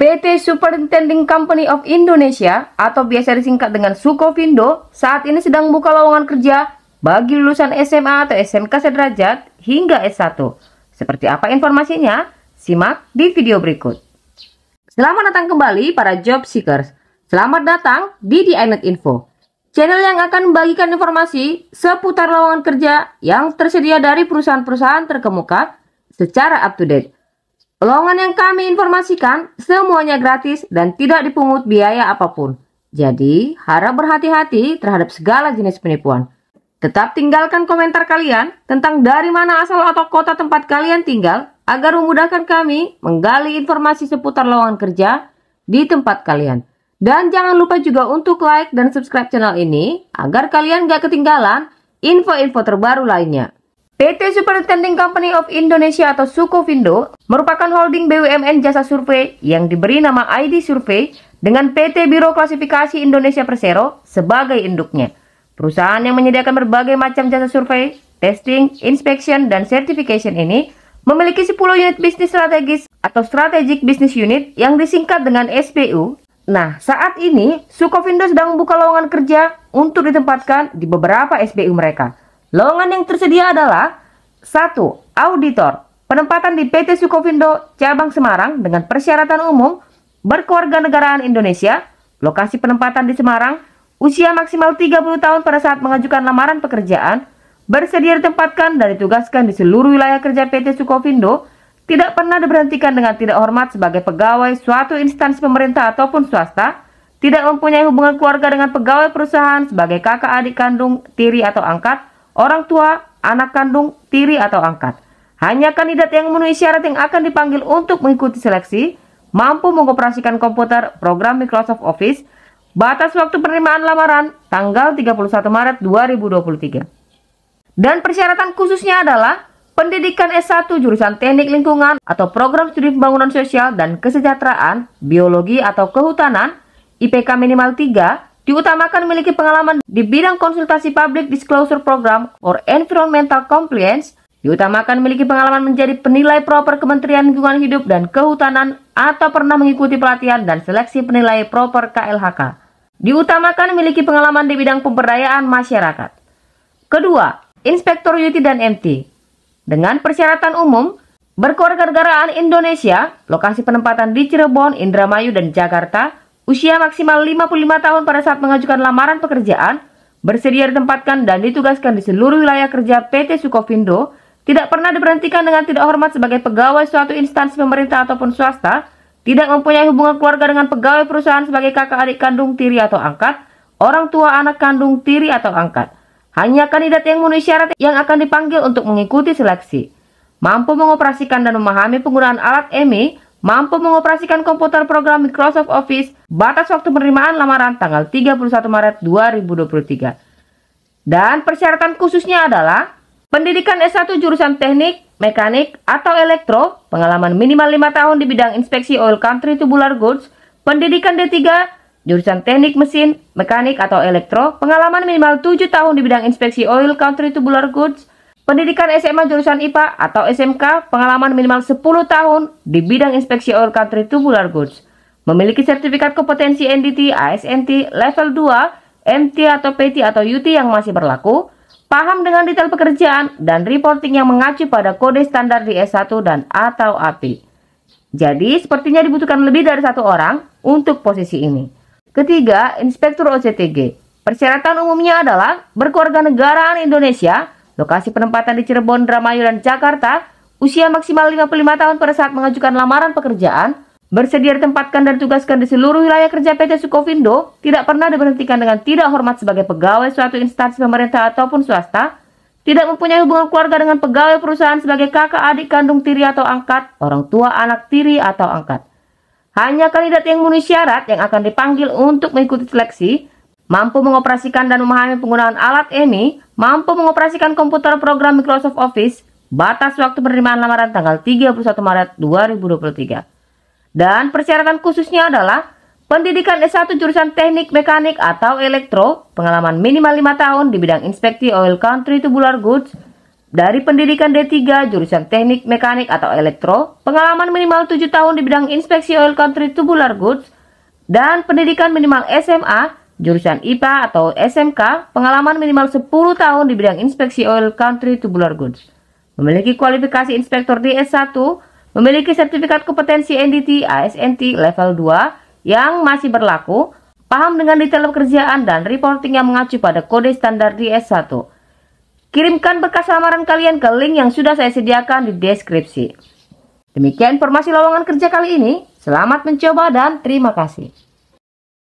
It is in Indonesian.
PT Superintending Company of Indonesia atau biasa disingkat dengan Sukovindo saat ini sedang buka lowongan kerja bagi lulusan SMA atau SMK sederajat hingga S1. Seperti apa informasinya? Simak di video berikut. Selamat datang kembali para job seekers. Selamat datang di iNet Info, channel yang akan membagikan informasi seputar lowongan kerja yang tersedia dari perusahaan-perusahaan terkemuka secara up to date. Lowongan yang kami informasikan semuanya gratis dan tidak dipungut biaya apapun. Jadi, harap berhati-hati terhadap segala jenis penipuan. Tetap tinggalkan komentar kalian tentang dari mana asal atau kota tempat kalian tinggal agar memudahkan kami menggali informasi seputar lowongan kerja di tempat kalian. Dan jangan lupa juga untuk like dan subscribe channel ini agar kalian gak ketinggalan info-info terbaru lainnya. PT Superintending Company of Indonesia atau Sukovindo merupakan holding BUMN jasa survei yang diberi nama ID Survei dengan PT Biro Klasifikasi Indonesia Persero sebagai induknya. Perusahaan yang menyediakan berbagai macam jasa survei, testing, inspection, dan certification ini memiliki 10 unit bisnis strategis atau Strategic Business Unit yang disingkat dengan SBU. Nah, saat ini Sukovindo sedang membuka lowongan kerja untuk ditempatkan di beberapa SBU mereka. Lowongan yang tersedia adalah 1. Auditor, penempatan di PT Sukovindo Cabang Semarang dengan persyaratan umum, berkewarganegaraan Indonesia, lokasi penempatan di Semarang, usia maksimal 30 tahun pada saat mengajukan lamaran pekerjaan, bersedia ditempatkan dan ditugaskan di seluruh wilayah kerja PT Sukovindo, tidak pernah diberhentikan dengan tidak hormat sebagai pegawai suatu instansi pemerintah ataupun swasta, tidak mempunyai hubungan keluarga dengan pegawai perusahaan sebagai kakak adik kandung, tiri atau angkat, orang tua, anak kandung, tiri atau angkat. Hanya kandidat yang memenuhi syarat yang akan dipanggil untuk mengikuti seleksi, mampu mengoperasikan komputer program Microsoft Office, batas waktu penerimaan lamaran tanggal 31 Maret 2023. Dan persyaratan khususnya adalah pendidikan S1 jurusan Teknik Lingkungan atau program studi pembangunan sosial dan kesejahteraan, biologi atau kehutanan, IPK minimal 3, diutamakan memiliki pengalaman di bidang konsultasi public disclosure program or environmental compliance, diutamakan memiliki pengalaman menjadi penilai proper Kementerian Lingkungan Hidup dan Kehutanan atau pernah mengikuti pelatihan dan seleksi penilai proper KLHK. Diutamakan memiliki pengalaman di bidang pemberdayaan masyarakat. Kedua, Inspektor UT dan MT. Dengan persyaratan umum, berkewarganegaraan Indonesia, lokasi penempatan di Cirebon, Indramayu, dan Jakarta, usia maksimal 55 tahun pada saat mengajukan lamaran pekerjaan, bersedia ditempatkan dan ditugaskan di seluruh wilayah kerja PT Sukovindo, tidak pernah diberhentikan dengan tidak hormat sebagai pegawai suatu instansi pemerintah ataupun swasta, tidak mempunyai hubungan keluarga dengan pegawai perusahaan sebagai kakak adik kandung, tiri atau angkat, orang tua anak kandung, tiri atau angkat. Hanya kandidat yang memenuhi syarat yang akan dipanggil untuk mengikuti seleksi. Mampu mengoperasikan dan memahami penggunaan alat EMI, mampu mengoperasikan komputer program Microsoft Office, batas waktu penerimaan lamaran tanggal 31 Maret 2023. Dan persyaratan khususnya adalah pendidikan S1 jurusan teknik, mekanik, atau elektro, pengalaman minimal 5 tahun di bidang inspeksi oil country tubular goods, pendidikan D3, jurusan teknik mesin, mekanik, atau elektro, pengalaman minimal 7 tahun di bidang inspeksi oil country tubular goods, pendidikan SMA jurusan IPA atau SMK, pengalaman minimal 10 tahun di bidang inspeksi oil country tubular goods. Memiliki sertifikat kompetensi NDT, ASNT, level 2, MT atau PT atau UT yang masih berlaku. Paham dengan detail pekerjaan dan reporting yang mengacu pada kode standar di S1 dan atau AP. Jadi, sepertinya dibutuhkan lebih dari 1 orang untuk posisi ini. Ketiga, Inspektur OCTG. Persyaratan umumnya adalah berkewarganegaraan Indonesia, lokasi penempatan di Cirebon, Indramayu, dan Jakarta, usia maksimal 55 tahun pada saat mengajukan lamaran pekerjaan, bersedia ditempatkan dan ditugaskan di seluruh wilayah kerja PT Sukovindo, tidak pernah diberhentikan dengan tidak hormat sebagai pegawai suatu instansi pemerintah ataupun swasta, tidak mempunyai hubungan keluarga dengan pegawai perusahaan sebagai kakak adik kandung, tiri atau angkat, orang tua anak tiri atau angkat. Hanya kandidat yang memenuhi syarat yang akan dipanggil untuk mengikuti seleksi, mampu mengoperasikan dan memahami penggunaan alat EMI, mampu mengoperasikan komputer program Microsoft Office, batas waktu penerimaan lamaran tanggal 31 Maret 2023. Dan persyaratan khususnya adalah pendidikan S1 jurusan teknik, mekanik, atau elektro, pengalaman minimal 5 tahun di bidang inspeksi oil country tubular goods, dari pendidikan D3 jurusan teknik mekanik atau elektro, pengalaman minimal 7 tahun di bidang inspeksi oil country tubular goods, dan pendidikan minimal SMA jurusan IPA atau SMK, pengalaman minimal 10 tahun di bidang inspeksi oil country tubular goods. Memiliki kualifikasi inspektor di S1, memiliki sertifikat kompetensi NDT ASNT level 2 yang masih berlaku, paham dengan detail pekerjaan dan reporting yang mengacu pada kode standar di S1. Kirimkan berkas lamaran kalian ke link yang sudah saya sediakan di deskripsi. Demikian informasi lowongan kerja kali ini. Selamat mencoba dan terima kasih.